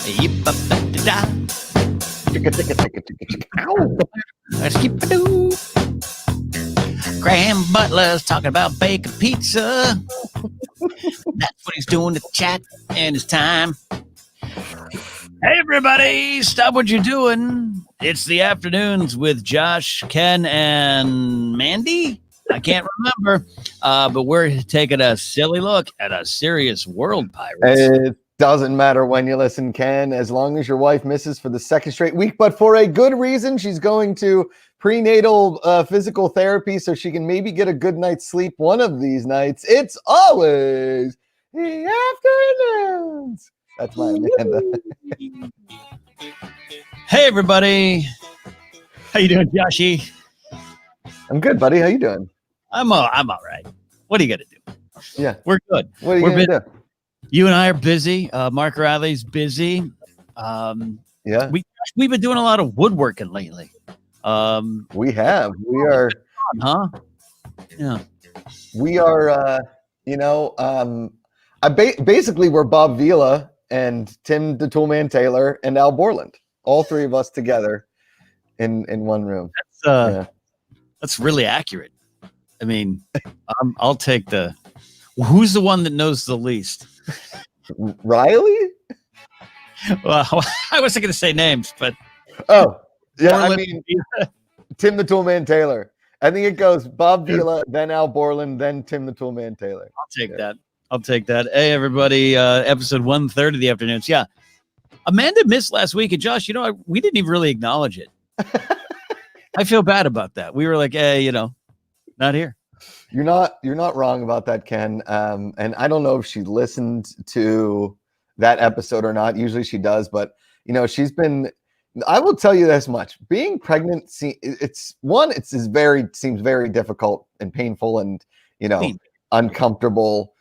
Yip-a-ba-da-da. Ow. Skip-a-doo. Graham Butler's talking about baking pizza. That's what he's doing to chat in his time. Hey, everybody, stop what you're doing. It's the afternoons with Josh, Ken, and Mandy. I can't remember, but we're taking a silly look at a serious world, Pirates. It doesn't matter when you listen, Ken, as long as your wife misses for the second straight week, but for a good reason. She's going to prenatal physical therapy so she can maybe get a good night's sleep one of these nights. It's always the afternoons. That's my Amanda. Hey, everybody. How you doing, Joshy? I'm good, buddy. How you doing? I'm all right. What are you going to do? Yeah. We're good. What are you going to do? You and I are busy. Mark Riley's busy. Yeah. We've been doing a lot of woodworking lately. We have. We are. Huh? Yeah. We are, basically we're Bob Vila and Tim the Toolman Taylor and Al Borland, all three of us together in one room. That's really accurate. I mean, I'll take who's the one that knows the least? Riley? Well, I wasn't going to say names, but oh yeah, Borland. I mean Tim the Toolman Taylor. I think it goes Bob Vila, then Al Borland, then Tim the Toolman Taylor. I'll take that. Hey, everybody, episode 1/3 of the afternoons. Yeah. Amanda missed last week, and Josh, we didn't even really acknowledge it. I feel bad about that. We were like, hey, not here. You're not wrong about that, Ken. And I don't know if she listened to that episode or not. Usually she does, but she's been. I will tell you this much: being pregnant, seems very difficult and painful, and uncomfortable,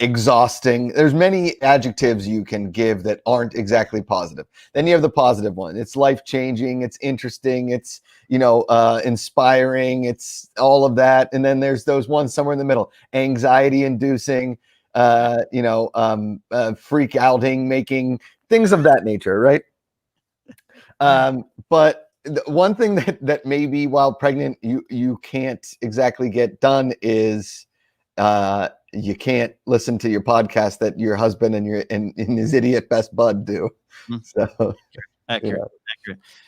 exhausting. There's many adjectives you can give that aren't exactly positive. Then you have the positive one. It's life-changing. It's interesting. It's inspiring. It's all of that. And then there's those ones somewhere in the middle: anxiety-inducing, freak outing, making things of that nature, right? But the one thing that maybe while pregnant you can't exactly get done is you can't listen to your podcast that your husband and his idiot best bud do. So accurate.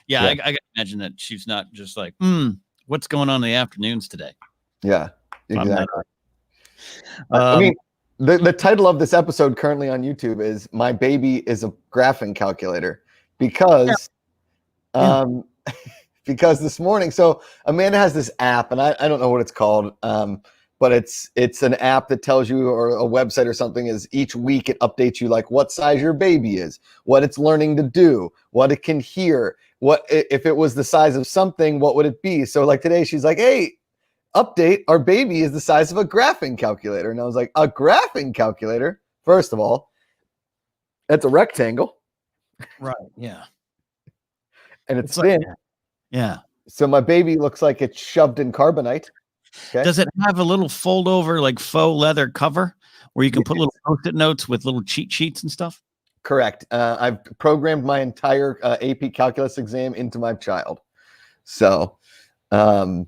Yeah. I can imagine that she's not just like, what's going on in the afternoons today? Yeah, exactly. I mean, the title of this episode currently on YouTube is "My Baby is a Graphing Calculator," because because this morning, so Amanda has this app, and I don't know what it's called, but it's an app that tells you, or a website or something, is each week it updates you like what size your baby is, what it's learning to do, what it can hear, what if it was the size of something, what would it be? So like today she's like, hey, update, our baby is the size of a graphing calculator. And I was like, a graphing calculator? First of all, that's a rectangle. Right, yeah. And it's thin. Yeah. So my baby looks like it's shoved in carbonite. Okay. Does it have a little fold over like faux leather cover where you can put little Post-it notes with little cheat sheets and stuff? Correct. I've programmed my entire AP calculus exam into my child. So I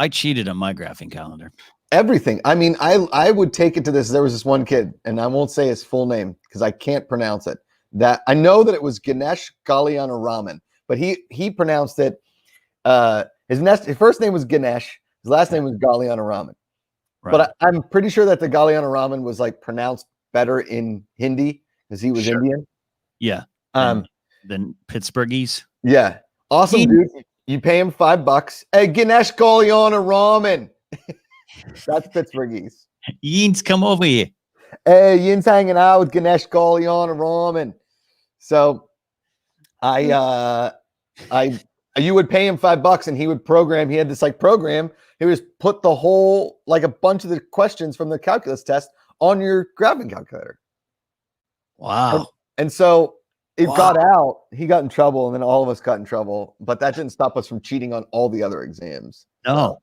cheated on my graphing calendar. Everything. I mean, I would take it to this. There was this one kid, and I won't say his full name because I can't pronounce it. That I know that it was Ganesh Raman, but he pronounced it. His first name was Ganesh. His last name was Raman. Right. But I'm pretty sure that the Raman was like pronounced better in Hindi because he was Indian. Yeah. Than Pittsburghese. Yeah. Awesome, dude. You pay him $5. Hey, Ganesh Raman. That's Pittsburghese. Yin's come over here. Hey, Yin's hanging out with Ganesh Raman. So you would pay him $5 and he would program. He had this program. He would just put the whole, a bunch of the questions from the calculus test on your graphing calculator. Wow. And so it got out. He got in trouble, and then all of us got in trouble. But that didn't stop us from cheating on all the other exams. No. So,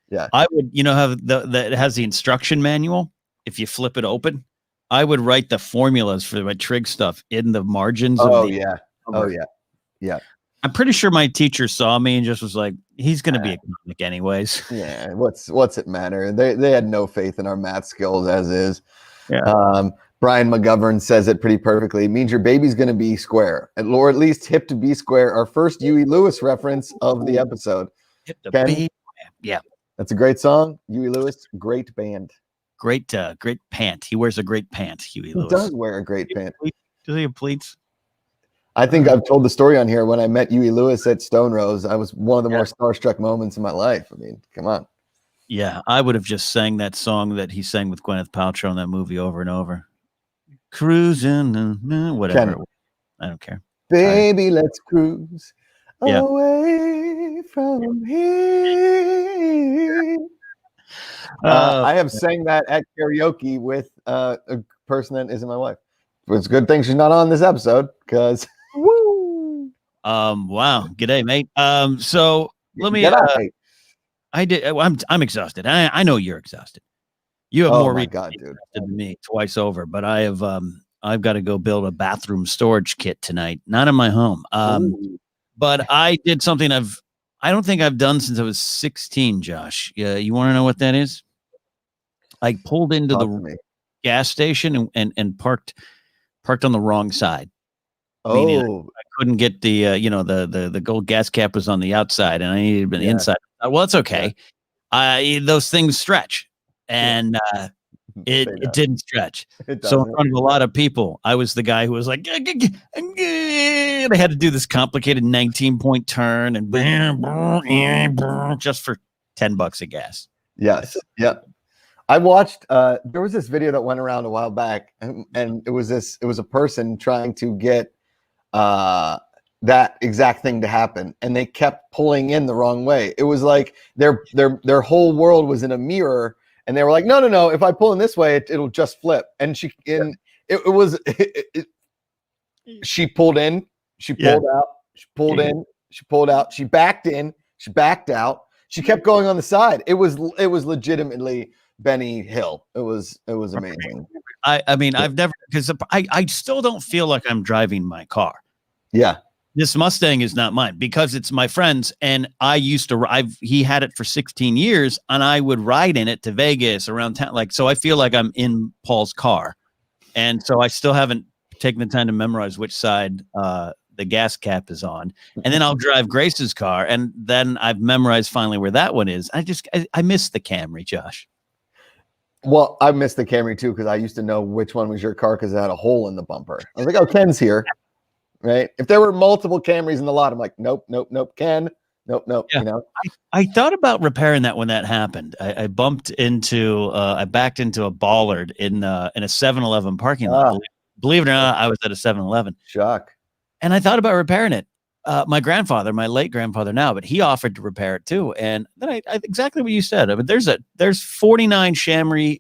yeah. I would, have it has the instruction manual. If you flip it open, I would write the formulas for my trig stuff in the margins of the. Yeah. Cover. Oh yeah. Yeah. I'm pretty sure my teacher saw me and just was like, he's going to be a comic anyways. Yeah. What's it matter? They had no faith in our math skills as is. Yeah. Brian McGovern says it pretty perfectly. It means your baby's going to be square, or at least hip to be square. Our first Huey Lewis reference of the episode. Hip to Ken? be. Yeah. That's a great song. Huey Lewis, great band. Great pant. He wears a great pant, Huey Lewis. He does wear a great pant. Does he have pleats? I think I've told the story on here. When I met Huey Lewis at Stone Rose, I was one of the more starstruck moments in my life. I mean, come on. Yeah, I would have just sang that song that he sang with Gwyneth Paltrow in that movie over and over. Cruising, whatever. Ken, I don't care. Baby, let's cruise away from here. I have sang that at karaoke with a person that isn't my wife. It's a good thing she's not on this episode because woo. Wow. G'day, mate. So let me I'm exhausted. I know you're exhausted. You have more dude. than me twice over, but I've got to go build a bathroom storage kit tonight. Not in my home. But I did something I don't think I've done since I was 16, Josh. You want to know what that is? I pulled into the gas station and parked on the wrong side. Oh, I couldn't get the the gold gas cap was on the outside and I needed the inside. Well, it's okay. Those things stretch, and it didn't stretch. So in front of a lot of people, I was the guy who was like, they had to do this complicated 19-point turn and just for $10 of gas. Yes. Yeah. I watched there was this video that went around a while back and it was a person trying to get that exact thing to happen and they kept pulling in the wrong way. It was like their whole world was in a mirror and they were like, no, if I pull in this way it'll just flip. And she pulled in, she pulled out, she pulled in, she pulled out, she backed in, she backed out, she kept going on the side. It was legitimately Benny Hill. It was amazing. I mean, I've never, because I still don't feel like I'm driving my car. Yeah. This Mustang is not mine because it's my friend's, and I used to ride. He had it for 16 years, and I would ride in it to Vegas around town. So I feel like I'm in Paul's car, and so I still haven't taken the time to memorize which side the gas cap is on. And then I'll drive Grace's car, and then I've memorized finally where that one is. I miss the Camry, Josh. Well, I missed the Camry too because I used to know which one was your car because it had a hole in the bumper. I was like, oh, Ken's here. Right. If there were multiple Camrys in the lot, I'm like, nope, Ken, nope. Yeah. You know, I thought about repairing that when that happened. I backed into a bollard in a 7-Eleven parking lot. Believe it or not, I was at a 7-Eleven. Shock. And I thought about repairing it. My grandfather, my late grandfather now, but he offered to repair it too. And then I exactly what you said. I mean, there's 49 Chamois,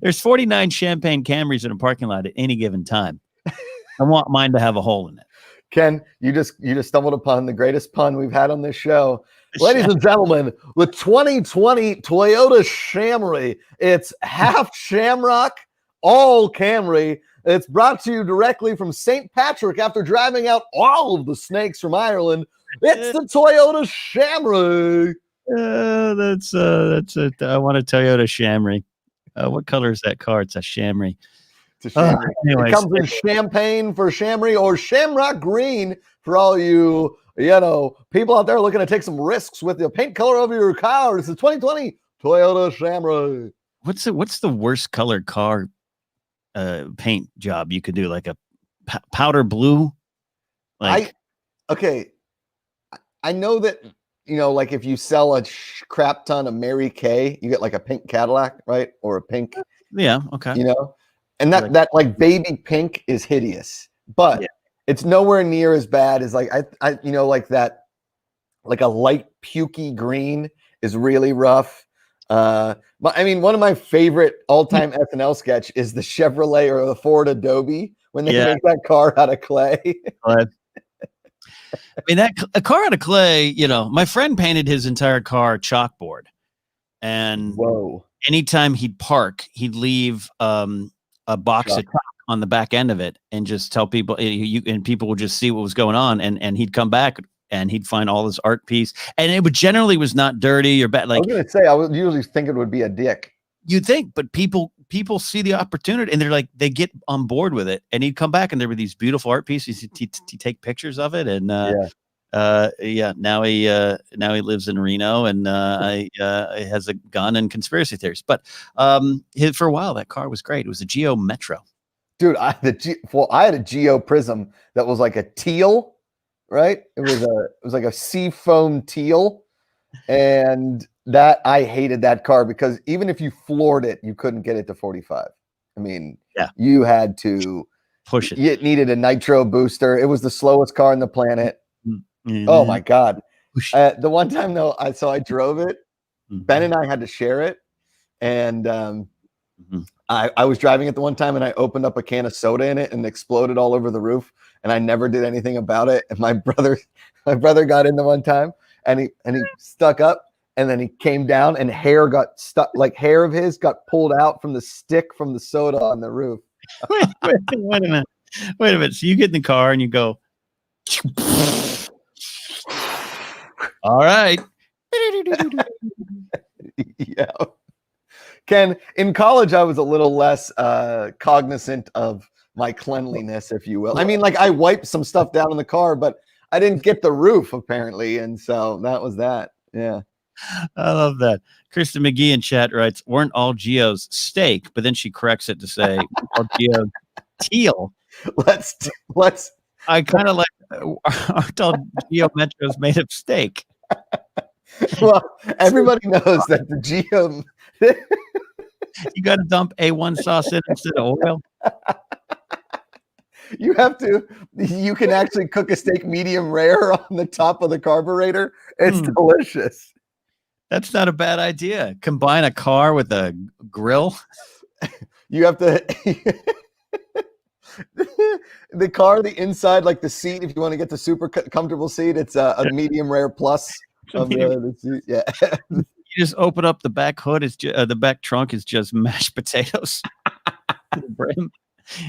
There's 49 Champagne Camrys in a parking lot at any given time. I want mine to have a hole in it. Ken, you just stumbled upon the greatest pun we've had on this show. Ladies and gentlemen, the 2020 Toyota Camry. It's half Shamrock, all Camry. It's brought to you directly from St. Patrick after driving out all of the snakes from Ireland. It's the Toyota Camry. That's it. I want a Toyota Camry. What color is that car? It's a Camry. It's a Camry. It comes in champagne for Camry or Shamrock Green for all you people out there looking to take some risks with the paint color of your car. It's the 2020 Toyota Camry. What's the worst colored car paint job you could do? Like a powder blue? I know that like if you sell a crap ton of Mary Kay, you get like a pink Cadillac, right? Or a pink. Yeah. Okay. And that like baby pink is hideous, but it's nowhere near as bad as like like that, like a light pukey green is really rough. But I mean, one of my favorite all-time SNL sketch is the Chevrolet or the Ford Adobe when they make that car out of clay. I mean, a car out of clay, my friend painted his entire car chalkboard. and Whoa. anytime he'd park, he'd leave a box of chalk on the back end of it and just tell people, and people would just see what was going on, and he'd come back and he'd find all this art piece, and it would generally was not dirty or bad. Like, I was gonna say, I would usually think it would be a dick. You'd think, but people see the opportunity and they're like, they get on board with it. And he'd come back and there were these beautiful art pieces. He'd take pictures of it, and now he lives in Reno, and he has a gun and conspiracy theories. But for a while that car was great. It was a Geo Metro. Dude, I had a Geo Prism that was like a teal, right? It was like a seafoam teal, and that I hated that car because even if you floored it, you couldn't get it to 45. I mean, you had to push it. It needed a nitro booster. It was the slowest car on the planet. Mm-hmm. Oh my God. The one time though, I drove it. Mm-hmm. Ben and I had to share it. And I was driving it the one time and I opened up a can of soda in it and exploded all over the roof. And I never did anything about it. And my brother got in the one time and he stuck up. And then he came down and hair got stuck, like hair of his got pulled out from the stick from the soda on the roof. Wait a minute. So you get in the car and you go, all right. Yeah. Ken, in college, I was a little less cognizant of my cleanliness, if you will. I mean, like I wiped some stuff down in the car, but I didn't get the roof apparently. And so that was that. Yeah. I love that. Kristen McGee in chat writes, weren't all Geos steak? But then she corrects it to say, all Geo teal. Let's. I kind of like, aren't all Geo Metros made of steak? Well, everybody knows that the Geo. You got to dump A1 sauce in instead of oil. You can actually cook a steak medium rare on the top of the carburetor. It's delicious. That's not a bad idea. Combine a car with a grill. You have to the car, the inside, like the seat, if you want to get the super comfortable seat, it's a medium rare plus of the seat. Yeah. You just open up the back hood. It's the back trunk is just mashed potatoes.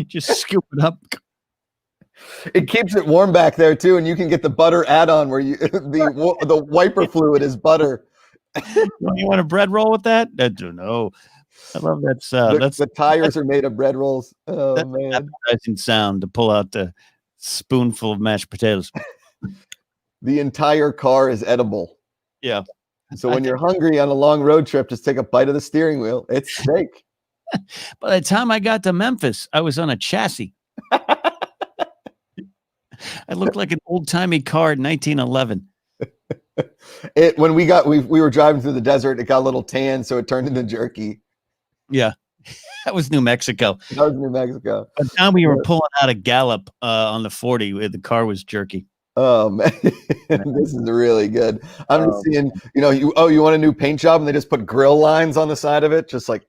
Just scoop it up. It keeps it warm back there too, and you can get the butter add-on where the wiper fluid is butter. You want a bread roll with that? I don't know. I love that. That's the tires are made of bread rolls. Oh man, appetizing sound to pull out the spoonful of mashed potatoes. The entire car is edible. Yeah. So when you're hungry on a long road trip, just take a bite of the steering wheel. It's steak. By the time I got to Memphis, I was on a chassis. I looked like an old-timey car in 1911. When we were driving through the desert, it got a little tan, so it turned into jerky. Yeah. That was New Mexico. That was New Mexico. By the time we were pulling out of Gallup on the 40, the car was jerky. Oh man, this is really good. I'm just seeing, you want a new paint job, and they just put grill lines on the side of it, just like.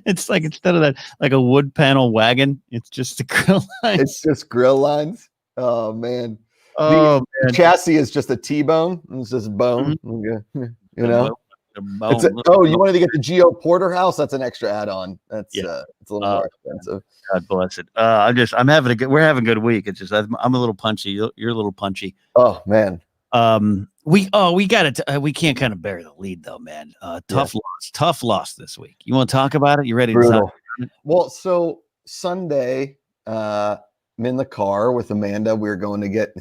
It's like instead of that, like a wood panel wagon, it's just the grill lines. It's just grill lines. Oh man. The chassis is just a T-bone. It's just bone. Mm-hmm. You wanted to get the Geo Porterhouse? That's an extra add-on. That's it's a little more expensive. God bless it. We're having a good week. It's just I'm a little punchy. You're a little punchy. Oh man. We got it. We can't kind of bury the lead though, man. Tough loss this week. You want to talk about it? You ready to talk about it? Well, so Sunday, I'm in the car with Amanda. We're going to get,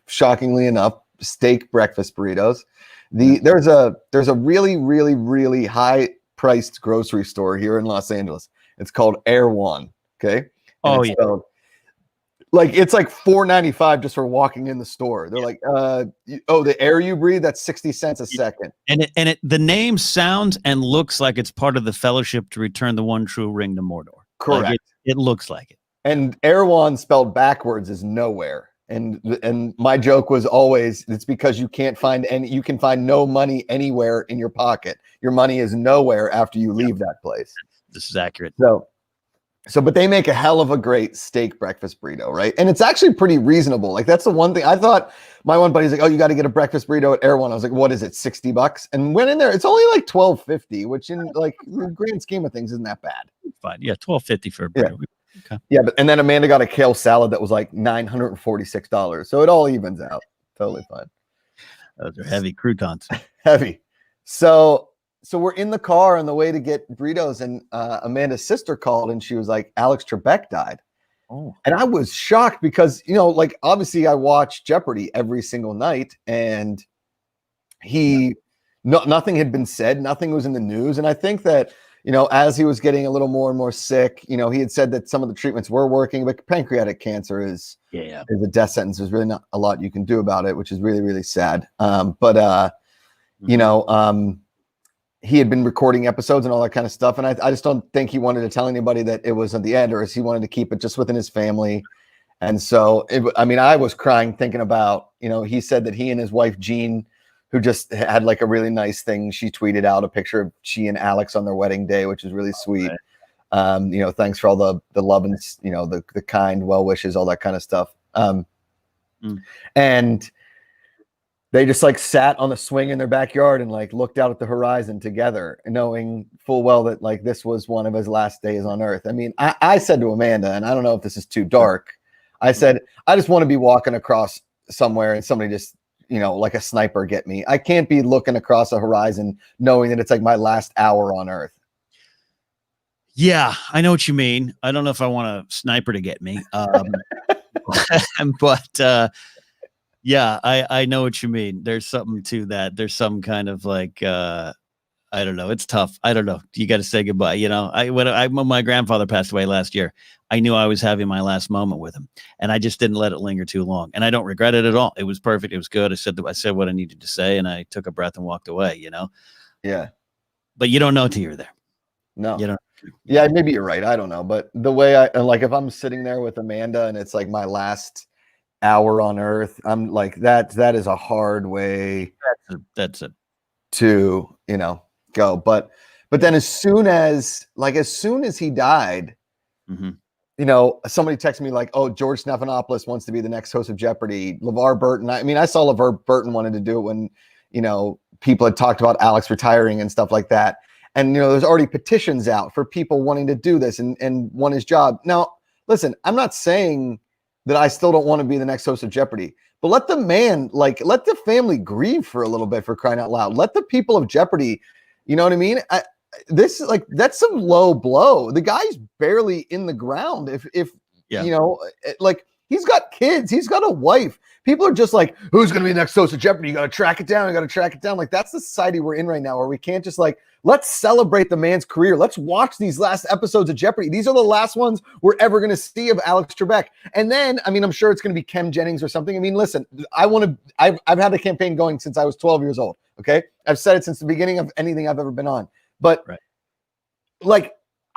shockingly enough, steak breakfast burritos. There's a really, really, really high priced grocery store here in Los Angeles. It's called Air One. Okay. It's like $4.95 just for walking in the store. They're like, the air you breathe, that's 60 cents a second. And the name sounds and looks like it's part of the fellowship to return the one true ring to Mordor. Correct. Like it looks like it. And Erewhon spelled backwards is nowhere. And my joke was always, it's because you can find no money anywhere in your pocket. Your money is nowhere after you leave that place. This is accurate. So So, but they make a hell of a great steak breakfast burrito, right? And it's actually pretty reasonable. Like that's the one thing I thought. My one buddy's like, "Oh, you got to get a breakfast burrito at Air One." I was like, "What is it, $60?" And went in there. It's only like $12.50, which in like the grand scheme of things isn't that bad. Fine, yeah, $12.50 for a burrito. Yeah. Okay. Yeah, but and then Amanda got a kale salad that was like $946. So it all evens out. Totally fine. Those are heavy croutons. Heavy. So we're in the car on the way to get burritos, and Amanda's sister called, and she was like, Alex Trebek died. Oh. And I was shocked because, like obviously I watch Jeopardy every single night, and nothing had been said, nothing was in the news. And I think that, as he was getting a little more and more sick, he had said that some of the treatments were working, but pancreatic cancer is a death sentence. There's really not a lot you can do about it, which is really, really sad. He had been recording episodes and all that kind of stuff. And I just don't think he wanted to tell anybody that it was at the end, or he wanted to keep it just within his family. And so, I was crying thinking about, he said that he and his wife, Jean, who just had like a really nice thing. She tweeted out a picture of she and Alex on their wedding day, which is really sweet. Right. Thanks for all the love and, the kind well wishes, all that kind of stuff. And they just like sat on the swing in their backyard and like looked out at the horizon together, knowing full well that like this was one of his last days on earth. I mean, I said to Amanda, and I don't know if this is too dark, I said, I just want to be walking across somewhere and somebody just, like a sniper get me. I can't be looking across a horizon knowing that it's like my last hour on earth. Yeah, I know what you mean. I don't know if I want a sniper to get me. But yeah, I know what you mean. There's something to that. There's some kind of like, I don't know. It's tough. I don't know. You got to say goodbye. When my grandfather passed away last year, I knew I was having my last moment with him, and I just didn't let it linger too long. And I don't regret it at all. It was perfect. It was good. I said what I needed to say, and I took a breath and walked away, Yeah. But you don't know till you're there. No. You don't. Yeah, maybe you're right. I don't know. But the way if I'm sitting there with Amanda and it's like my last hour on earth, I'm like, that is a hard way that's it to go. But then as soon as he died, somebody texted me like, oh, George Stephanopoulos wants to be the next host of Jeopardy. LeVar Burton. I saw LeVar Burton wanted to do it when people had talked about Alex retiring and stuff like that. And there's already petitions out for people wanting to do this and want his job. Now listen, I'm not saying that I still don't want to be the next host of Jeopardy, but let the man, let the family grieve for a little bit, for crying out loud. Let the people of Jeopardy, you know what I mean? That's some low blow. The guy's barely in the ground. He's got kids, he's got a wife. People are just like, who's going to be the next host of Jeopardy? You got to track it down. Like that's the society we're in right now, where we can't just let's celebrate the man's career. Let's watch these last episodes of Jeopardy. These are the last ones we're ever going to see of Alex Trebek. And then, I'm sure it's going to be Kem Jennings or something. Listen, I've had a campaign going since I was 12 years old. Okay. I've said it since the beginning of anything I've ever been on, but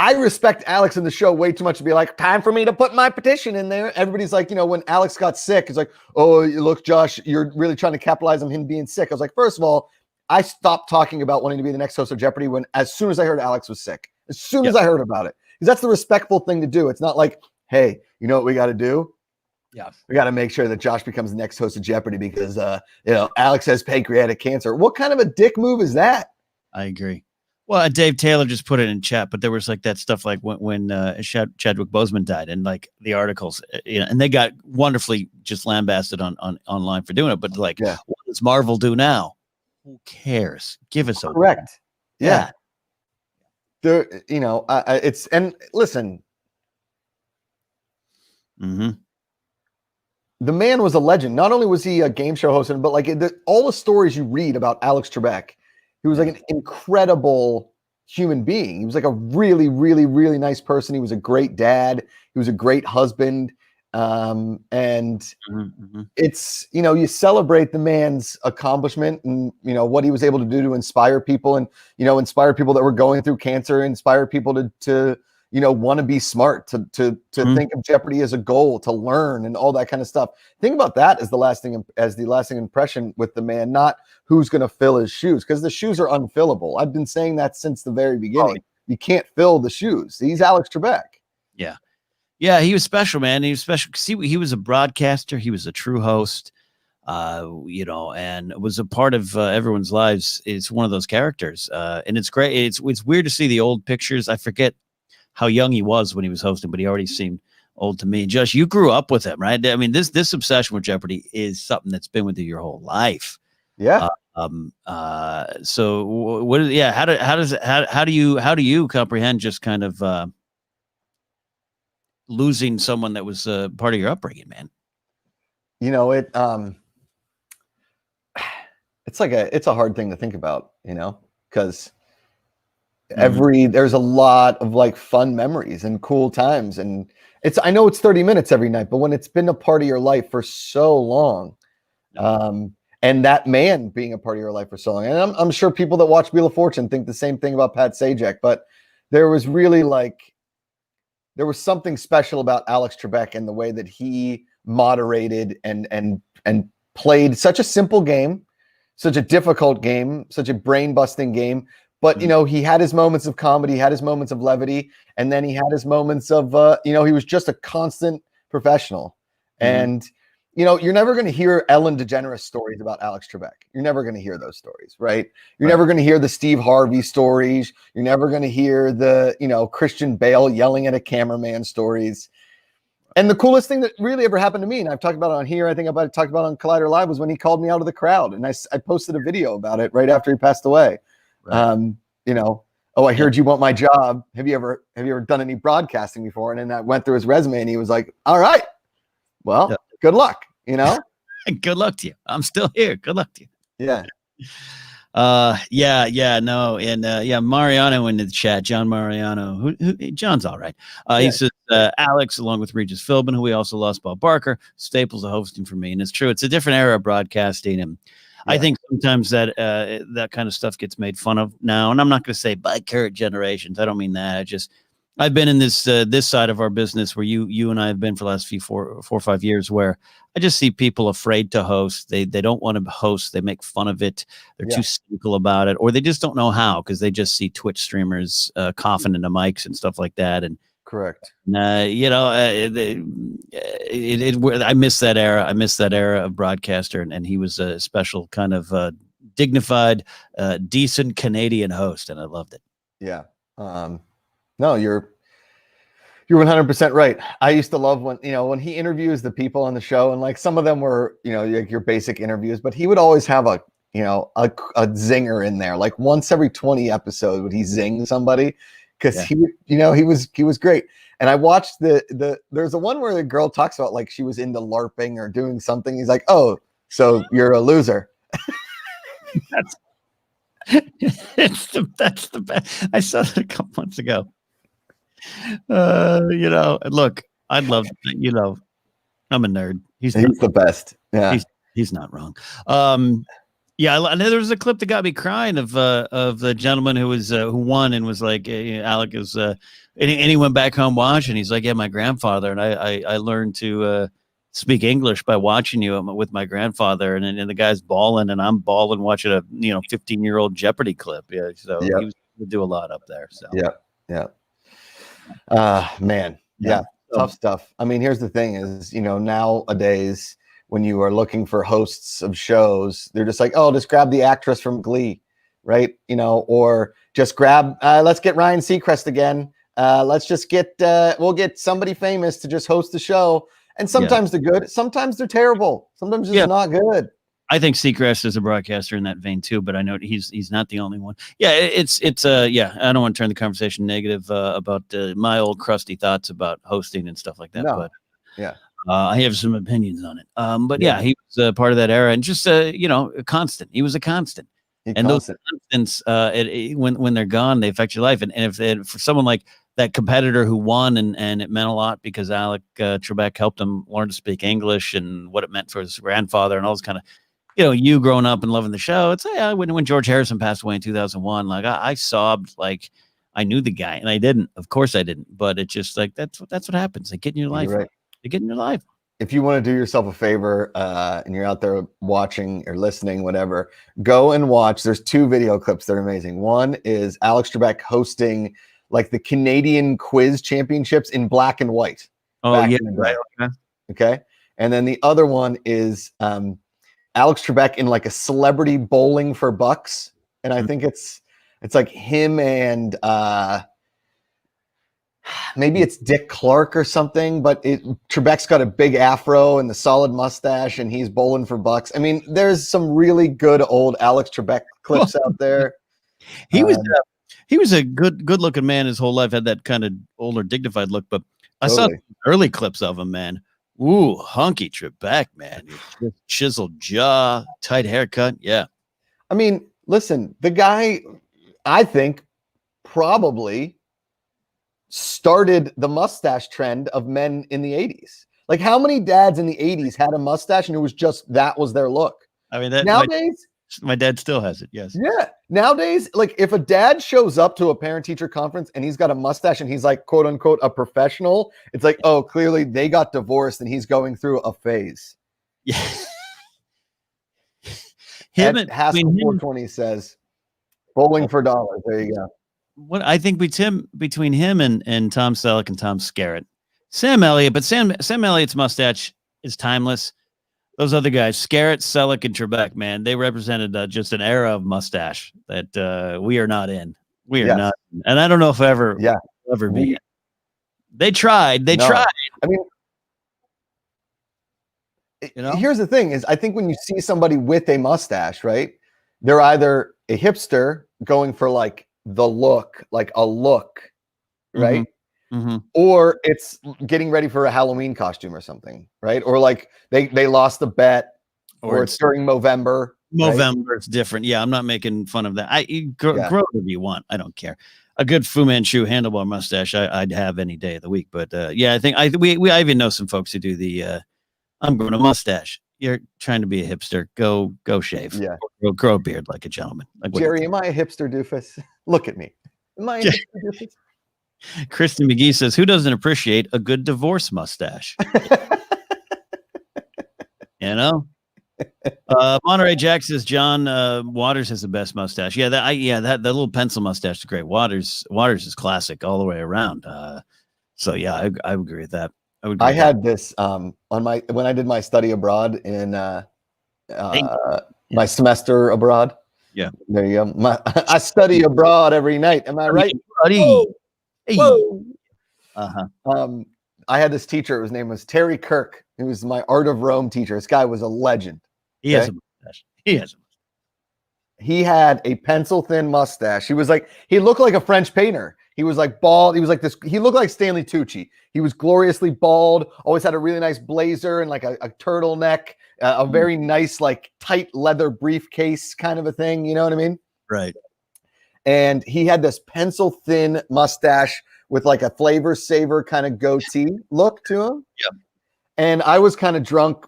I respect Alex in the show way too much to be like, time for me to put my petition in there. Everybody's like, when Alex got sick, it's like, oh, look, Josh, you're really trying to capitalize on him being sick. I was like, first of all, I stopped talking about wanting to be the next host of Jeopardy as soon as I heard Alex was sick, as soon as I heard about it, because that's the respectful thing to do. It's not like, hey, you know what we got to do? Yeah, we got to make sure that Josh becomes the next host of Jeopardy because, Alex has pancreatic cancer. What kind of a dick move is that? I agree. Well, Dave Taylor just put it in chat, but there was like that stuff like when Chadwick Boseman died, and like the articles, and they got wonderfully just lambasted on online for doing it. But what does Marvel do now? Who cares? Give us a correct. Yeah. It's and listen. Mm-hmm. The man was a legend. Not only was he a game show host, but all the stories you read about Alex Trebek. He was like an incredible human being. He was like a really, really, really nice person. He was a great dad. He was a great husband. It's, you celebrate the man's accomplishment and, what he was able to do to inspire people and, inspire people that were going through cancer, inspire people to want to be smart, to think of Jeopardy as a goal, to learn and all that kind of stuff. Think about that as the lasting impression with the man, not who's going to fill his shoes, because the shoes are unfillable. I've been saying that since the very beginning. You can't fill the shoes. He's Alex Trebek. Yeah, he was special, man. He was special because he was a broadcaster. He was a true host, and was a part of everyone's lives. It's one of those characters, and it's great. It's weird to see the old pictures. I forget how young he was when he was hosting, but he already seemed old to me. Josh, you grew up with him, right? I mean, this obsession with Jeopardy is something that's been with you your whole life. Yeah. So what is, yeah, how do you comprehend just kind of losing someone that was part of your upbringing, man? You know, it's a hard thing to think about, because there's a lot of like fun memories and cool times, and I know it's 30 minutes every night, but when it's been a part of your life for so long, and that man being a part of your life for so long, and I'm sure people that watch Wheel of Fortune think the same thing about Pat Sajak, but there was something special about Alex Trebek and the way that he moderated and played such a simple game, such a difficult game, such a brain-busting game. But, he had his moments of comedy, he had his moments of levity, and then he had his moments of, he was just a constant professional. And, you're never going to hear Ellen DeGeneres stories about Alex Trebek. You're never going to hear those stories, right? You're never going to hear the Steve Harvey stories. You're never going to hear the, Christian Bale yelling at a cameraman stories. And the coolest thing that really ever happened to me, and I've talked about it on here, I think I've talked about it on Collider Live, was when he called me out of the crowd. And I posted a video about it right after he passed away. Right. I heard you want my job. Have you ever done any broadcasting before? And then I went through his resume and he was like, all right, well, good luck, Good luck to you. I'm still here. Good luck to you. Yeah. No. And Mariano in the chat, John Mariano, who John's all right. He says, Alex, along with Regis Philbin, who we also lost, Bob Barker, staples of hosting for me. And it's true. It's a different era of broadcasting. And I think sometimes that that kind of stuff gets made fun of now. And I'm not going to say by current generations. I don't mean that. I've been in this side of our business where you and I have been for the last four or 5 years, where I just see people afraid to host. They don't want to host. They make fun of it. They're too cynical about it, or they just don't know how, because they just see Twitch streamers coughing into mics and stuff like that. And correct. I miss that era. I miss that era of broadcaster, and he was a special kind of dignified, decent Canadian host, and I loved it. Yeah. No, you're 100% right. I used to love when he interviews the people on the show, and like some of them were, like your basic interviews, but he would always have a zinger in there. Like once every 20 episodes would he zing somebody, because he was great. And I watched there's the one where the girl talks about like she was into LARPing or doing something. He's like, oh, so you're a loser. That's the best. I saw that a couple months ago. Look, I'd love, I'm a nerd. He's the best. Yeah. He's not wrong. I know there was a clip that got me crying of the gentleman who won and was like, Alec is, and he went back home watching. He's like, yeah, my grandfather. And I learned to speak English by watching you with my grandfather. And the guy's bawling and I'm bawling watching a, 15-year-old Jeopardy clip. Yeah. So he was going to do a lot up there. So, yeah. Man. Yeah. Tough stuff. I mean, here's the thing is, nowadays when you are looking for hosts of shows, they're just like, oh, just grab the actress from Glee, right? Or just grab, let's get Ryan Seacrest again. Let's just we'll get somebody famous to just host the show. And sometimes they're good. Sometimes they're terrible. Sometimes they're just not good. I think Seacrest is a broadcaster in that vein too, but I know he's not the only one. Yeah, it's I don't want to turn the conversation negative about my old crusty thoughts about hosting and stuff like that. No. But I have some opinions on it. But he was part of that era, and just a constant. He was a constant. Those constants, when they're gone, they affect your life. And if for someone like that competitor who won, and it meant a lot because Alec Trebek helped him learn to speak English and what it meant for his grandfather and all this kind of. You growing up and loving the show. It's when George Harrison passed away in 2001, like I sobbed, like I knew the guy, and I didn't. Of course I didn't, but it's just like that's what happens. They get in your life. Right. They get in your life. If you want to do yourself a favor and you're out there watching or listening, whatever, go and watch. There's 2 video clips that are amazing. One is Alex Trebek hosting like the Canadian quiz championships in black and white. Oh yeah, right. Okay. And then the other one is Alex Trebek in like a celebrity bowling for bucks. And I think it's like him and maybe it's Dick Clark or something, but Trebek's got a big afro and the solid mustache and he's bowling for bucks. I mean, there's some really good old Alex Trebek clips out there. He was a good looking man his whole life, had that kind of older, dignified look, but I saw early clips of him, man. Ooh, hunky Trebek, man. Chiseled jaw, tight haircut. Yeah. I mean, listen, the guy, I think, probably started the mustache trend of men in the 80s. Like, how many dads in the 80s had a mustache and it was just that was their look? I mean, nowadays, my dad still has it. Yes. Yeah. Nowadays, like if a dad shows up to a parent-teacher conference and he's got a mustache and he's like, quote unquote, a professional, it's like, oh, clearly they got divorced and he's going through a phase. Yeah. Hassel 420 says, bowling for dollars. There you go. What I think between him and Tom Selleck and Tom Skerritt, Sam Elliott, but Sam Elliott's mustache is timeless. Those other guys, Skerritt, Selleck, and Trebek, man, they represented just an era of mustache that we are not in. We are not, and I don't know if ever be. They tried. They tried. I mean, here's the thing: is I think when you see somebody with a mustache, right, they're either a hipster going for like the look, like a look, right? Mm-hmm. Or it's getting ready for a Halloween costume or something, right? Or like they lost the bet, or it's during Movember. Movember, it's different. Yeah, I'm not making fun of that. Grow whatever you want. I don't care. A good Fu Manchu handlebar mustache, I'd have any day of the week. But yeah, I think I even know some folks who do the I'm growing a mustache. You're trying to be a hipster. Go shave. Yeah. Or grow a beard like a gentleman. Like Jerry, am I a hipster doofus? Look at me. Am I a hipster doofus? Kristen McGee says, who doesn't appreciate a good divorce mustache? You know? Monterey Jack says John Waters has the best mustache. Yeah, that little pencil mustache is great. Waters is classic all the way around. So yeah, I agree with that. I had this on when I did my study abroad in my semester abroad. Yeah, there you go. I study abroad every night. Am I right? Whoa. Whoa. I had this teacher. His name was Terry Kirk. He was my Art of Rome teacher. This guy was a legend. He has a mustache. He had a pencil thin mustache. He looked like a French painter. He was like bald. He was like this. He looked like Stanley Tucci. He was gloriously bald. Always had a really nice blazer and like a turtleneck, a very nice like tight leather briefcase kind of a thing. You know what I mean? Right. And he had this pencil thin mustache with like a flavor saver kind of goatee look to him. Yeah. And I was kind of drunk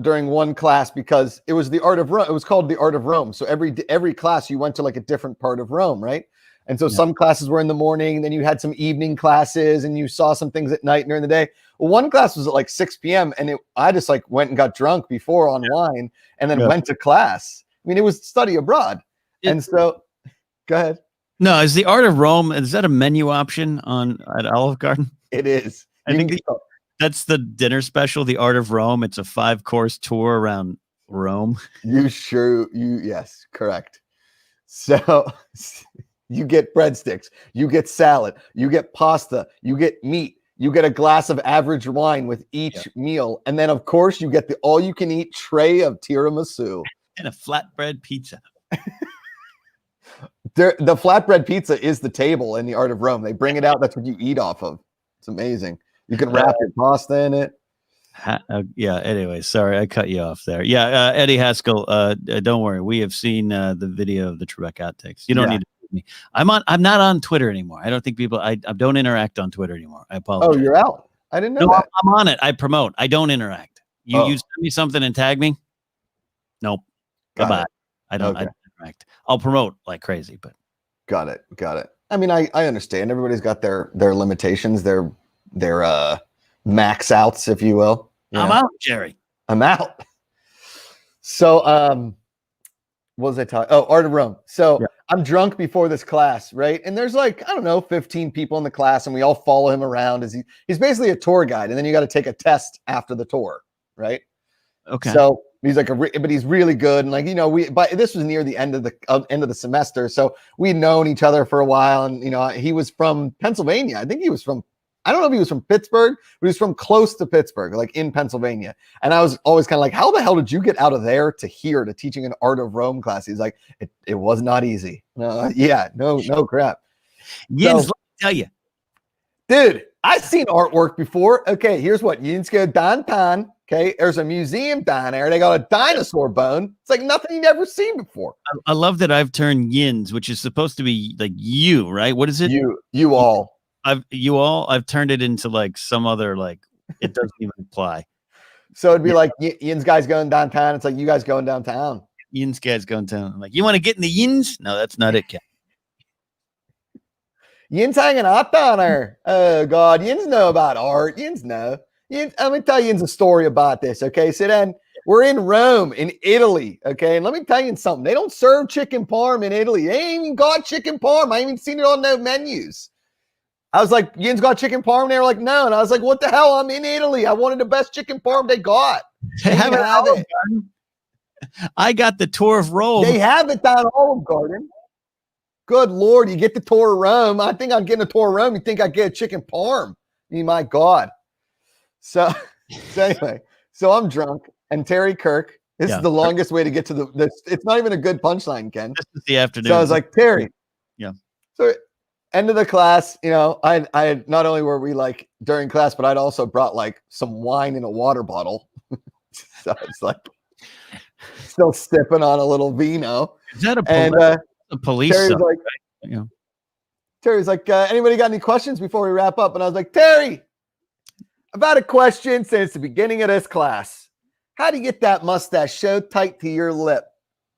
during one class because it was the Art of Rome. It was called the Art of Rome. So every class you went to like a different part of Rome, right? And so some classes were in the morning, then you had some evening classes and you saw some things at night and during the day. Well, one class was at like 6 p.m. and I just like went and got drunk before on wine and then went to class. I mean, it was study abroad. And so go ahead. No, is the Art of Rome, is that a menu option at Olive Garden? It is. I think that's the dinner special, the Art of Rome. It's a 5-course tour around Rome. Yes, correct. So you get breadsticks, you get salad, you get pasta, you get meat, you get a glass of average wine with each meal. And then of course you get the all-you-can-eat tray of tiramisu. And a flatbread pizza. The flatbread pizza is the table in the Art of Rome. They bring it out. That's what you eat off of. It's amazing. You can wrap your pasta in it. Yeah. Anyway, sorry, I cut you off there. Yeah. Eddie Haskell, don't worry. We have seen the video of the Trebek outtakes. You don't need to see me. I'm not on Twitter anymore. I don't think I don't interact on Twitter anymore. I apologize. Oh, you're out. I didn't know that. I'm on it. I promote. I don't interact. You send me something and tag me. Nope. Goodbye. I don't interact. I'll promote like crazy, but got it. I mean, I understand. Everybody's got their limitations, their max outs, if you will. I'm out, Jerry. I'm out. So what was I talking? Oh, Art of Rome. So Yeah. I'm drunk before this class, right? And there's like, I don't know, 15 people in the class, and we all follow him around as he's basically a tour guide. And then you got to take a test after the tour, right? Okay. So he's like but he's really good. And like, you know, but this was near the end of the semester. So we'd known each other for a while. And, you know, he was from Pennsylvania. I think he was from, I don't know if he was from Pittsburgh, but he was from close to Pittsburgh, like in Pennsylvania. And I was always kind of like, how the hell did you get out of there to here to teaching an Art of Rome class? He's like, it was not easy. No crap. Yins, So, let me tell you. Dude, I've seen artwork before. Okay, here's what. Yins go downtown. Okay, there's a museum down there. They got a dinosaur bone. It's like nothing you've ever seen before. I love that I've turned Yins, which is supposed to be like you, right? What is it? You all. I've turned it into like some other, like, it doesn't even apply. So it'd be like Yin's guys going downtown. It's like you guys going downtown. Yin's guys going down. I'm like, you want to get in the Yins? No, that's not it, Ken. Yin's hanging out down there. Oh God, Yin's know about art. Yin's know. Let me tell Yin's a story about this. Okay, so then we're in Rome, in Italy. Okay, and let me tell you something. They don't serve chicken parm in Italy. They ain't even got chicken parm. I ain't even seen it on no menus. I was like, Yin's got chicken parm. They were like, no. And I was like, what the hell? I'm in Italy. I wanted the best chicken parm they got. They have it. I got the tour of Rome. They have it down Olive Garden. Good Lord, you get the tour of Rome. I think I'm getting a tour of Rome. You think I get a chicken parm? I mean, my God. So anyway, so I'm drunk, and Terry Kirk. This is the longest way to get to the. It's not even a good punchline, Ken. This is the afternoon. So I was like, Terry. Yeah. So end of the class, you know, I not only were we like during class, but I'd also brought like some wine in a water bottle. So it's like still sipping on a little vino. Is that a police? Terry's song, like, right? Yeah. Terry's like, anybody got any questions before we wrap up? And I was like, Terry, I've had a question since the beginning of this class. How do you get that mustache so tight to your lip?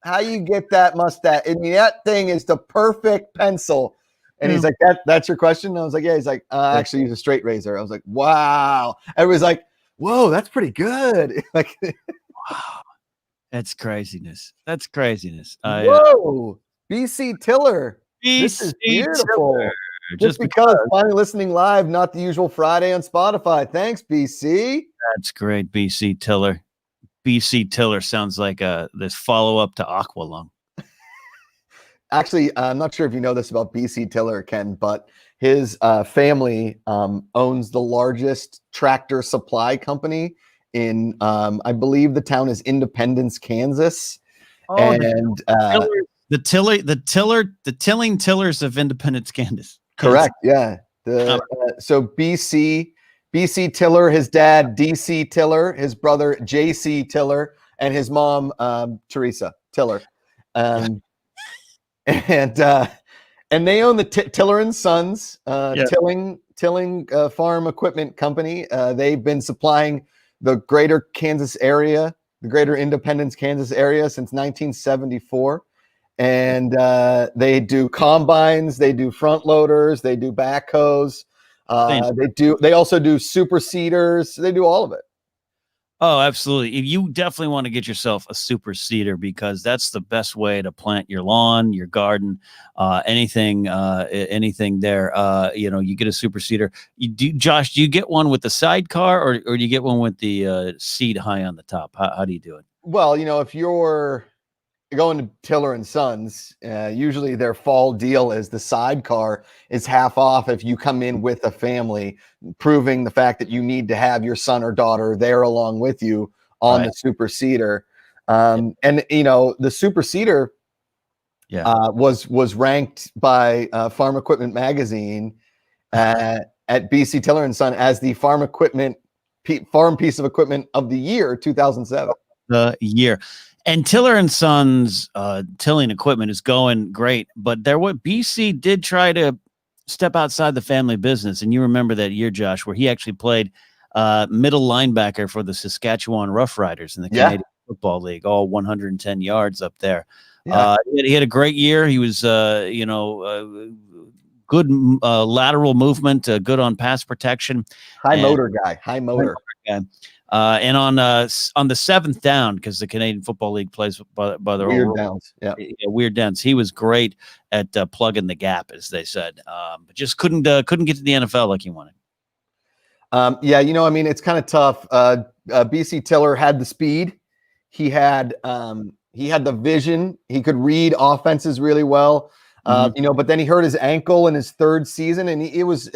How you get that mustache? I mean, that thing is the perfect pencil. And he's like, that's your question? And I was like, yeah. He's like, I actually use a straight razor. I was like, wow. Everybody's like, whoa, that's pretty good. Like, wow. That's craziness. That's craziness. Whoa. BC Tiller. This is beautiful. Tiller. Just because finally listening live, not the usual Friday on Spotify. Thanks, BC. That's great, BC Tiller. BC Tiller sounds like this follow-up to Aqualung. Actually, I'm not sure if you know this about BC Tiller, Ken, but his family owns the largest tractor supply company in, I believe the town is Independence, Kansas. Oh, and the tilling tillers of Independence, Kansas. Correct. Yeah. So BC Tiller, his dad, DC Tiller, his brother, JC Tiller, and his mom, Teresa Tiller. And they own the Tiller and Sons tilling farm equipment company. They've been supplying the greater Kansas area, the greater Independence, Kansas area since 1974. And they do combines, they do front loaders, they do backhoes, they also do super seeders, they do all of it. Oh, absolutely. You definitely want to get yourself a super seeder because that's the best way to plant your lawn, your garden, anything there. You get a super seeder. Josh, do you get one with the sidecar or do you get one with the seat high on the top? How do you do it? Well, if you're going to Tiller and Sons, usually their fall deal is the sidecar is half off if you come in with a family, proving the fact that you need to have your son or daughter there along with you on the super seeder. And the super seeder was ranked by Farm Equipment Magazine at BC Tiller and Son as the farm piece of equipment of the year 2007. The year. And Tiller and Sons tilling equipment is going great, but BC did try to step outside the family business. And you remember that year, Josh, where he actually played middle linebacker for the Saskatchewan Roughriders in the Canadian Football League, all 110 yards up there. Yeah. He had a great year. He was, good lateral movement, good on pass protection. High motor guy. And on the seventh down, because the Canadian Football League plays by the weird downs. Yeah, weird downs. He was great at plugging the gap, as they said, but just couldn't get to the NFL like he wanted. Yeah, I mean, it's kind of tough. BC Tiller had the speed. He had the vision. He could read offenses really well. But then he hurt his ankle in his third season, and it was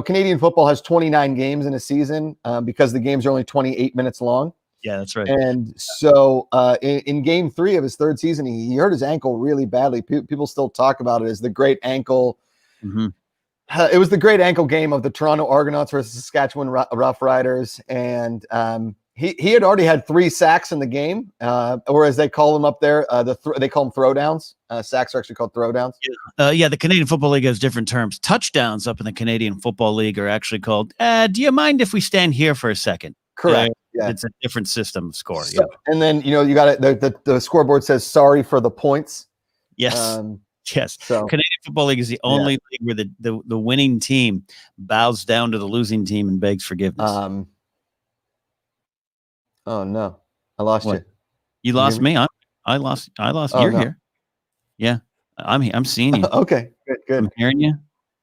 Canadian football has 29 games in a season because the games are only 28 minutes long. Yeah, that's right. And so in game 3 of his third season, he hurt his ankle really badly. People still talk about it as the great ankle. Mm-hmm. It was the great ankle game of the Toronto Argonauts versus Saskatchewan Rough Riders. And he had already had 3 sacks in the game, or as they call them up there, they call them throwdowns. Sacks are actually called throwdowns. Yeah, the Canadian Football League has different terms. Touchdowns up in the Canadian Football League are actually called, do you mind if we stand here for a second? Correct. Yeah. It's a different system of score. So, and then, you got it. The scoreboard says sorry for the points. Yes. Yes. So Canadian Football League is the only league where the winning team bows down to the losing team and begs forgiveness. Oh no, I lost you. You lost me. I lost. You're here. Yeah, I'm seeing you. Okay, good. I'm hearing you.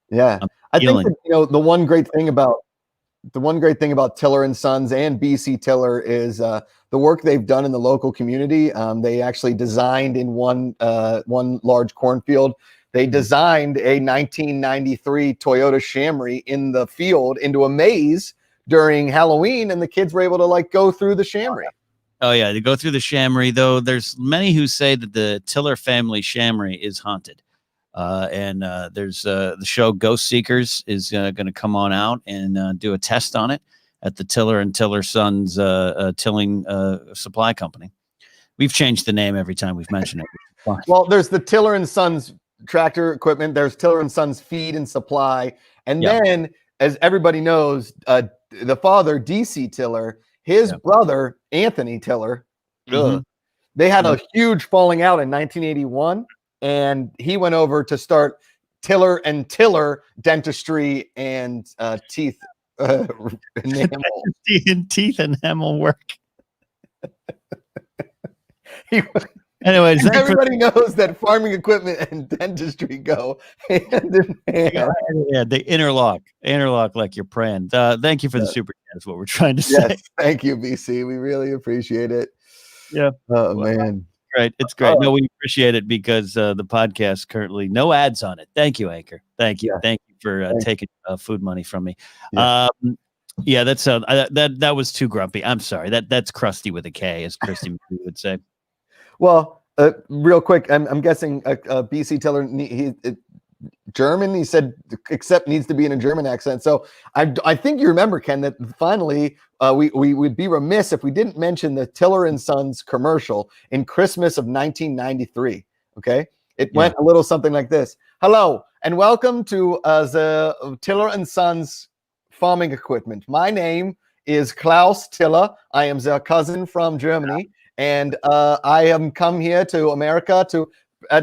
Yeah, I think that, the one great thing about Tiller and Sons and BC Tiller is the work they've done in the local community. They actually designed in one large cornfield. They designed a 1993 Toyota Camry in the field into a maze during Halloween, and the kids were able to go through the Camry. Oh yeah, they go through the Camry, though. There's many who say that the Tiller family Camry is haunted. And there's the show Ghost Seekers is going to come on out and do a test on it at the Tiller and Tiller Sons Tilling Supply Company. We've changed the name every time we've mentioned it. Well, there's the Tiller and Sons tractor equipment. There's Tiller and Sons Feed and Supply. And then, as everybody knows, the father, DC Tiller, his brother, Anthony Tiller, they had a huge falling out in 1981. And he went over to start Tiller and Tiller Dentistry and Teeth enamel. Teeth enamel work. Anyways, everybody knows that farming equipment and dentistry go hand in hand. Yeah, they interlock like you're praying. Thank you for the super chat. Is what we're trying to say. Yes, thank you, BC. We really appreciate it. Yeah. Oh man. Great. It's great. No, we appreciate it because the podcast currently no ads on it. Thank you, Anchor. Thank you. Thank you for taking food money from me. Yeah, that's that was too grumpy. I'm sorry. That's crusty with a K, as Christy would say. Well, real quick, I'm guessing BC Tiller, German. He said, except needs to be in a German accent. So I think you remember, Ken, that finally we would be remiss if we didn't mention the Tiller and Sons commercial in Christmas of 1993. Okay, it went a little something like this: "Hello and welcome to the Tiller and Sons farming equipment. My name is Klaus Tiller. I am their cousin from Germany." And I am come here to America to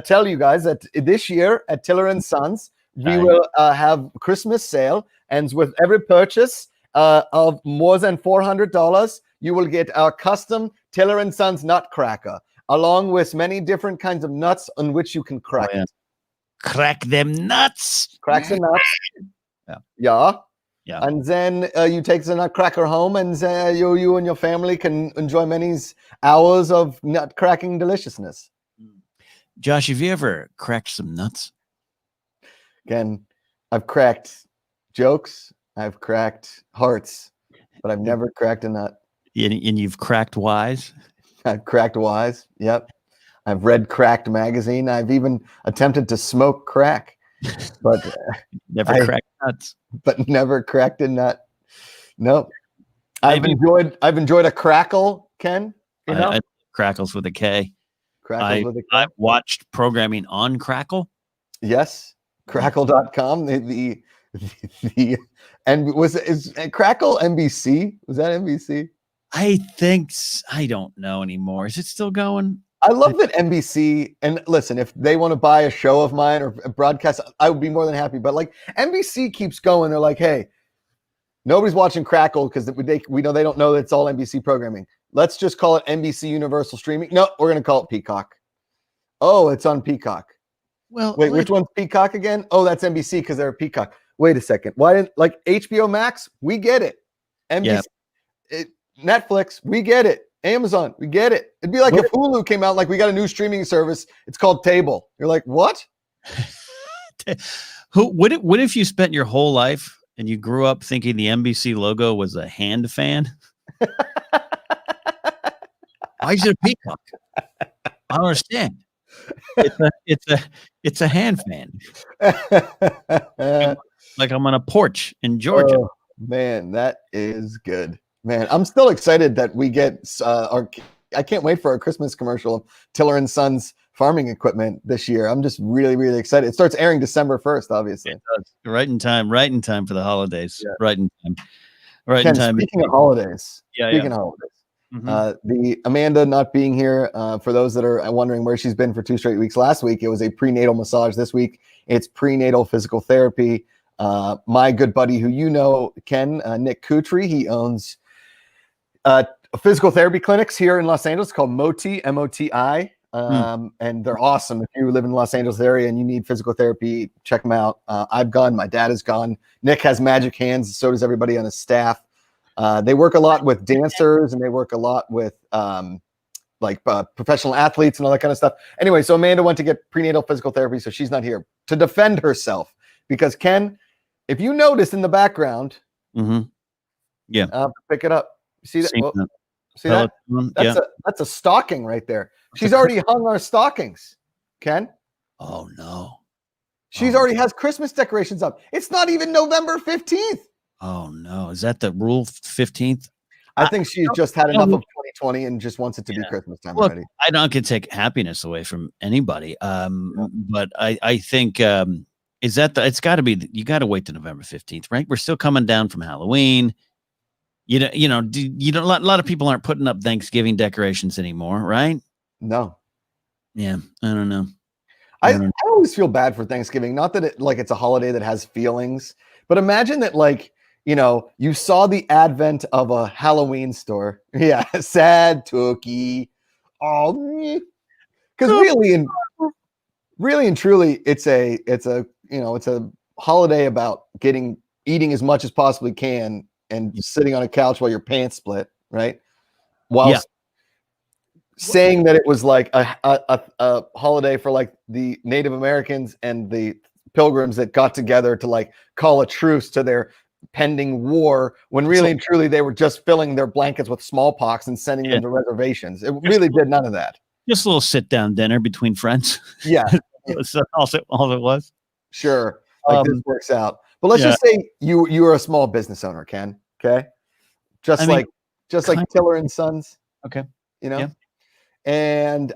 tell you guys that this year at Tiller and Sons, we will have Christmas sale. And with every purchase of more than $400, you will get our custom Tiller and Sons nutcracker, along with many different kinds of nuts on which you can crack. Crack them nuts. Crack the nuts. Yeah. And then you take the nutcracker home, and you and your family can enjoy many hours of nut cracking deliciousness. Josh, have you ever cracked some nuts? Again, I've cracked jokes, I've cracked hearts, but I've never cracked a nut. And you've cracked wise? I've cracked wise. Yep. I've read Cracked magazine. I've even attempted to smoke crack, but never cracked nuts. But never cracked a nut. Nope. I've enjoyed a crackle, Ken. I crackles with a K. I've watched programming on Crackle. Yes, Crackle.com. The and is Crackle NBC? Was that NBC? I think I don't know anymore. Is it still going? I love that NBC, and listen, if they want to buy a show of mine or a broadcast, I would be more than happy. But NBC keeps going. They're like, hey, Nobody's watching Crackle because we know they don't know that it's all NBC programming. Let's just call it NBC Universal Streaming. No, we're going to call it Peacock. Oh, it's on Peacock. Well, wait, which one's Peacock again? Oh, that's NBC because they're Peacock. Wait a second. Why didn't like HBO Max? We get it. NBC, Netflix, we get it. Amazon, we get it. It'd be like if Hulu came out like we got a new streaming service. It's called Table. You're like, what? What if you spent your whole life and you grew up thinking the NBC logo was a hand fan? Why is it a peacock? I don't understand. It's a hand fan. Like I'm on a porch in Georgia. Oh, man, that is good. Man, I'm still excited that we get I can't wait for our Christmas commercial of Tiller and Sons farming equipment this year. I'm just really, really excited. It starts airing December 1st, obviously. It does. Right in time for the holidays. Yeah. Right in time. Ken, speaking of holidays. Speaking of holidays. The Amanda not being here, for those that are wondering where she's been for 2 straight weeks. Last week, it was a prenatal massage. This week, it's prenatal physical therapy. My good buddy who you know, Ken, Nick Kutry, he owns physical therapy clinics here in Los Angeles called Moti, M-O-T-I. And they're awesome. If you live in the Los Angeles area and you need physical therapy, check them out. I've gone. My dad has gone. Nick has magic hands. So does everybody on his staff. They work a lot with dancers and they work a lot with professional athletes and all that kind of stuff. Anyway, so Amanda went to get prenatal physical therapy, so she's not here to defend herself. Because Ken, if you notice in the background, pick it up. See that? See that? That's a stocking right there. She's already hung our stockings, Ken. Oh no. She's already has Christmas decorations up. It's not even November 15th. Oh no. Is that the rule 15th? I think she's just had enough of 2020 and just wants it to be Christmas time already. I don't can take happiness away from anybody. But I think it's got to be, you got to wait to November 15th, right? We're still coming down from Halloween. A lot of people aren't putting up Thanksgiving decorations anymore, right? No. Yeah, I don't know. I always feel bad for Thanksgiving. Not that it's a holiday that has feelings, but imagine that you saw the advent of a Halloween store. Yeah, sad tookie. Oh, because really and truly, it's a holiday about eating as much as possibly can and sitting on a couch while your pants split, right? While saying that it was like a holiday for like the Native Americans and the Pilgrims that got together to call a truce to their pending war, when really and truly they were just filling their blankets with smallpox and sending them to reservations. It really did none of that. Just a little sit-down dinner between friends. Yeah. That's all it was. Sure. This works out. But let's just say you are a small business owner, Ken. Okay. Just like Tiller and Sons. Okay. And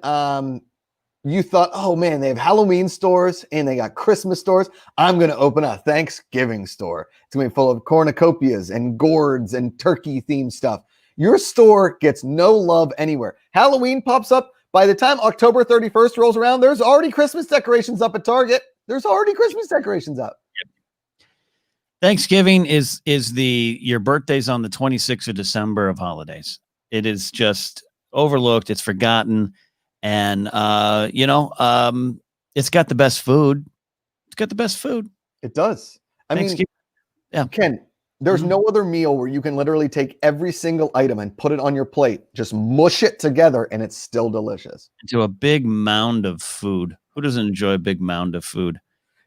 you thought, oh man, they have Halloween stores and they got Christmas stores. I'm going to open a Thanksgiving store. It's going to be full of cornucopias and gourds and turkey themed stuff. Your store gets no love anywhere. Halloween pops up. By the time October 31st rolls around, there's already Christmas decorations up at Target. There's already Christmas decorations up. Thanksgiving is your birthday's on the 26th of December of holidays. It is just overlooked. It's forgotten. And, it's got the best food. It's got the best food. It does. I mean, Ken, there's no other meal where you can literally take every single item and put it on your plate, just mush it together, and it's still delicious. Into a big mound of food. Who doesn't enjoy a big mound of food?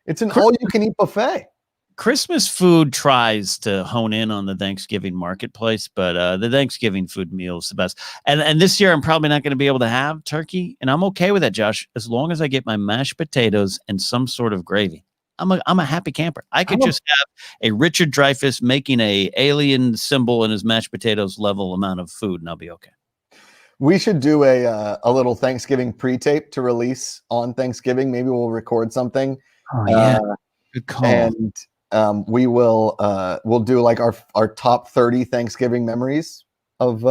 It's an all-you-can-eat buffet. Christmas food tries to hone in on the Thanksgiving marketplace, but the Thanksgiving food meal is the best. And this year, I'm probably not going to be able to have turkey, and I'm okay with that, Josh, as long as I get my mashed potatoes and some sort of gravy. I'm a happy camper. I could just have a Richard Dreyfuss making a alien symbol in his mashed potatoes level amount of food, and I'll be okay. We should do a little Thanksgiving pre-tape to release on Thanksgiving. Maybe we'll record something. Oh yeah, good call. And we'll do like our top 30 Thanksgiving memories of.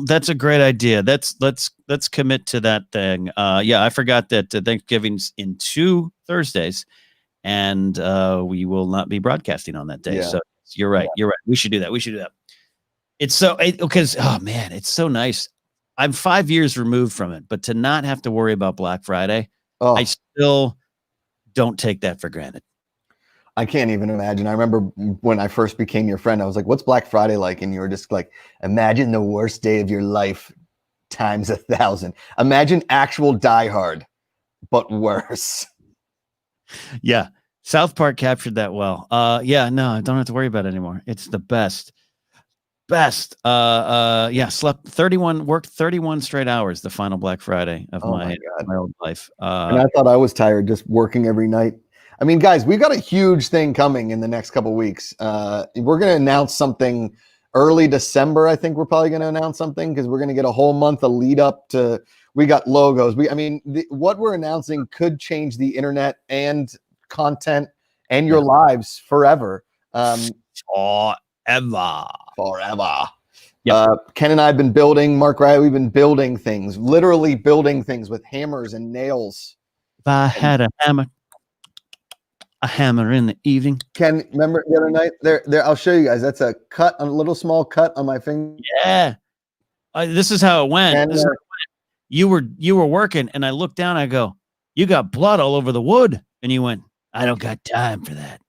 That's a great idea. Let's commit to that thing. I forgot that Thanksgiving's in 2 Thursdays, and we will not be broadcasting on that day. Yeah. So You're right. You're right. We should do that. It's so because oh man, it's so nice. I'm 5 years removed from it, but to not have to worry about Black Friday, I still don't take that for granted. I can't even imagine. I remember when I first became your friend, I was like, what's Black Friday like? And you were just like, imagine the worst day of your life times 1,000. Imagine actual Die Hard, but worse. Yeah. South Park captured that well. Yeah, no, I don't have to worry about it anymore. It's the best. Yeah, slept 31, worked 31 straight hours the final Black Friday of my old life. And I thought I was tired just working every night. I mean, guys, we've got a huge thing coming in the next couple of weeks. We're going to announce something early December. I think we're probably going to announce something because we're going to get a whole month of lead up to. We got logos. What we're announcing could change the internet and content and your lives forever. Forever. Ken and I have been building. Mark Riley, we've been building things, literally building things with hammers and nails. If I had a hammer in the evening. Ken, remember the other night? There. I'll show you guys. That's a little small cut on my finger. Yeah. This is how it went. You were working, and I looked down. I go, "You got blood all over the wood," and you went, "I don't got time for that.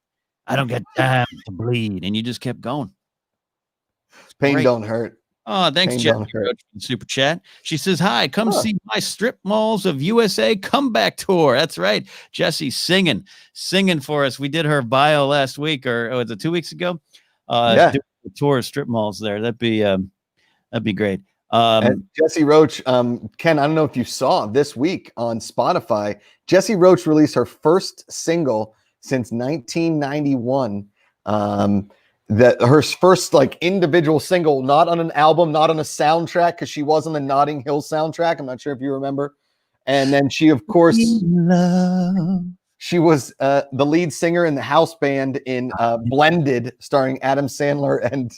I don't got time to bleed," and you just kept going. Pain don't hurt. Oh, thanks, Jeff. Super chat. She says, "Hi, come see my Strip Malls of USA comeback tour." That's right. Jesse's singing for us. We did her bio last week, or was it 2 weeks ago? The tour of strip malls there. That'd be great. And Jesse Roach, Ken, I don't know if you saw this week on Spotify, Jesse Roach released her first single since 1991. Her first like individual single, not on an album, not on a soundtrack, because she was on the Notting Hill soundtrack. I'm not sure if you remember. And then she, of course, she was the lead singer in the house band in Blended, starring Adam Sandler and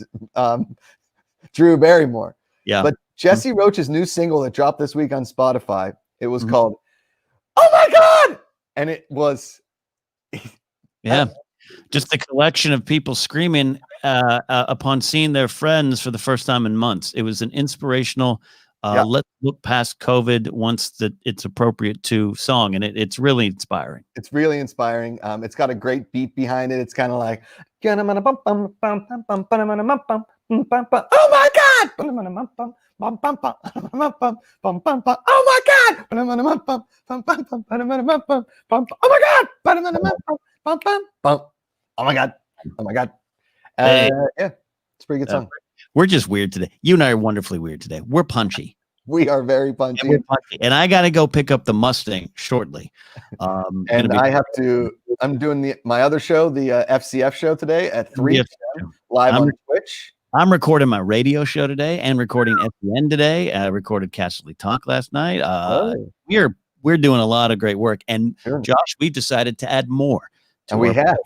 Drew Barrymore. Yeah. But Jesse Roach's new single that dropped this week on Spotify, it was called "Oh My God," and it was just the collection of people screaming upon seeing their friends for the first time in months. It was an inspirational let's look past COVID once that it's appropriate to song, and it's really inspiring. It's really inspiring. It's got a great beat behind it. It's kind of like "Oh my God!" Oh my God! Oh my God! Oh my God! Yeah, it's a pretty good song. We're just weird today. You and I are wonderfully weird today. We're punchy. We are very punchy. And I got to go pick up the Mustang shortly. And I'm doing my other show, the FCF show today at 3 p.m. live on Twitch. I'm recording my radio show today and recording FBN today. I recorded Castly Talk last night. We're doing a lot of great work. And Josh, we've decided to add more. And we have.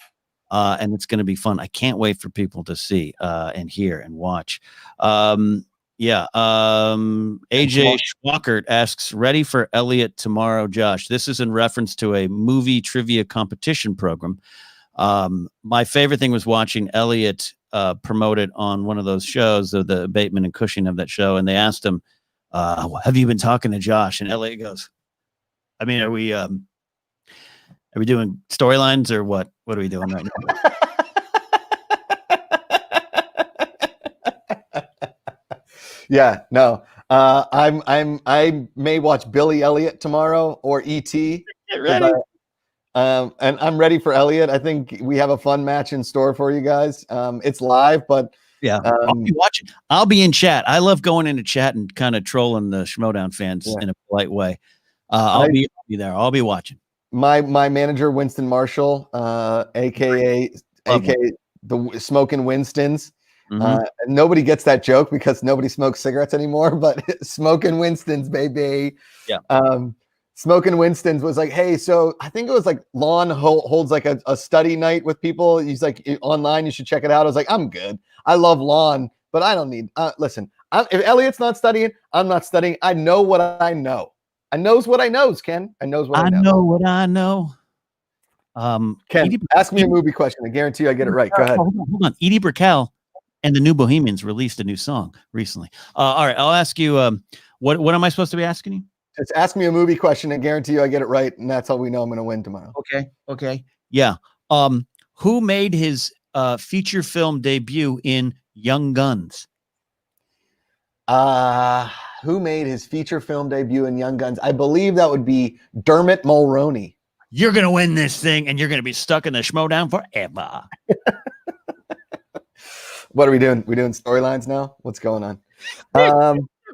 And it's going to be fun. I can't wait for people to see and hear and watch. AJ Schwackert asks, "Ready for Elliot tomorrow, Josh?" This is in reference to a movie trivia competition program. My favorite thing was watching Elliot promote it on one of those shows, the Bateman and Cushing of that show. And they asked him, "Have you been talking to Josh?" And Elliot goes, "I mean, are we doing storylines or what? What are we doing right now?" Yeah, no. I may watch Billy Elliot tomorrow or E.T. Get ready. And I'm ready for Elliot. I think we have a fun match in store for you guys. It's live, but I'll be watching. I'll be in chat. I love going into chat and kind of trolling the Schmodown fans in a polite way. I'll be there. I'll be watching. My manager, Winston Marshall, aka the Smoking Winstons. Nobody gets that joke because nobody smokes cigarettes anymore, but Smoking Winstons, baby. Yeah. Smoking Winstons was like, hey, so I think it was like Lon holds like a study night with people. He's like, online, you should check it out. I was like, I'm good. I love Lon, but I don't need, listen, if Elliot's not studying, I'm not studying. I know what I know. I knows what I knows, Ken. I knows what I know. I know what I know. Ken, Edie, ask me a movie question. I guarantee you I get it right. Go ahead. Hold on. Edie Brickell and the New Bohemians released a new song recently. All right, I'll ask you. What am I supposed to be asking you? Just ask me a movie question. I guarantee you I get it right, and that's how we know I'm going to win tomorrow. Okay. Yeah. Who made his feature film debut in Young Guns? Who made his feature film debut in Young Guns? I believe that would be Dermot Mulroney. You're gonna win this thing, and you're gonna be stuck in the schmodown forever. What are we doing? We doing storylines now? What's going on?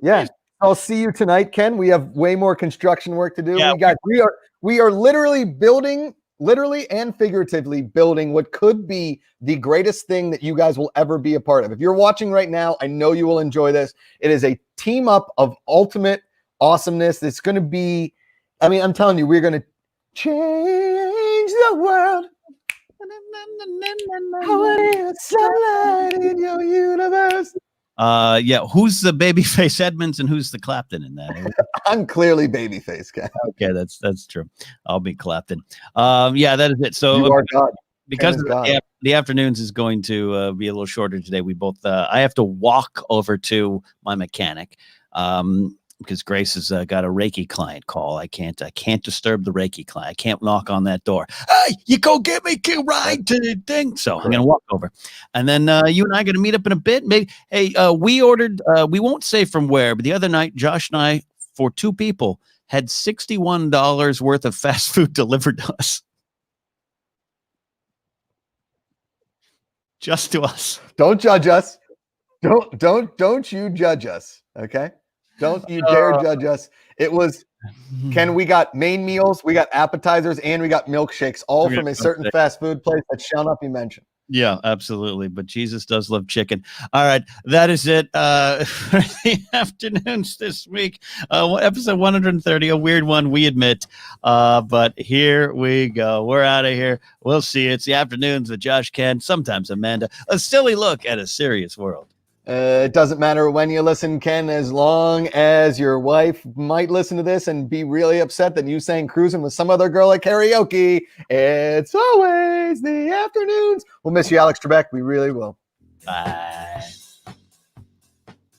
Yeah. I'll see you tonight, Ken. We have way more construction work to do. Yeah. We are literally building, literally and figuratively building what could be the greatest thing that you guys will ever be a part of. If you're watching right now, I know you will enjoy this. It is a team up of ultimate awesomeness. It's going to be, I mean, I'm telling you, we're going to change the world. Sunlight in your universe. Yeah. Who's the Babyface Edmonds and who's the Clapton in that? I'm clearly Babyface, guy. Okay, that's true. I'll be Clapton. Yeah, that is it. So You are God. Because the afternoons is going to be a little shorter today. We both I have to walk over to my mechanic because Grace has got a Reiki client call. I can't disturb the Reiki client. I can't knock on that door. Hey, you go get me a ride to the thing. So I'm gonna walk over, and then you and I are gonna meet up in a bit. Maybe we ordered. We won't say from where, but the other night Josh and I, for 2 people, had $61 worth of fast food delivered to us. Just to us. Don't judge us. Don't you judge us. Okay. Don't you dare judge us. It was, Ken, we got main meals, we got appetizers, and we got milkshakes, all from a certain fast food place that shall not be mentioned. Yeah, absolutely. But Jesus does love chicken. All right. That is it for the afternoons this week. Episode 130, a weird one, we admit. But here we go. We're out of here. We'll see you. It's the afternoons with Josh, Ken, sometimes Amanda. A silly look at a serious world. It doesn't matter when you listen, Ken, as long as your wife might listen to this and be really upset that you sang Cruising with some other girl at karaoke. It's always the afternoons. We'll miss you, Alex Trebek. We really will. Bye.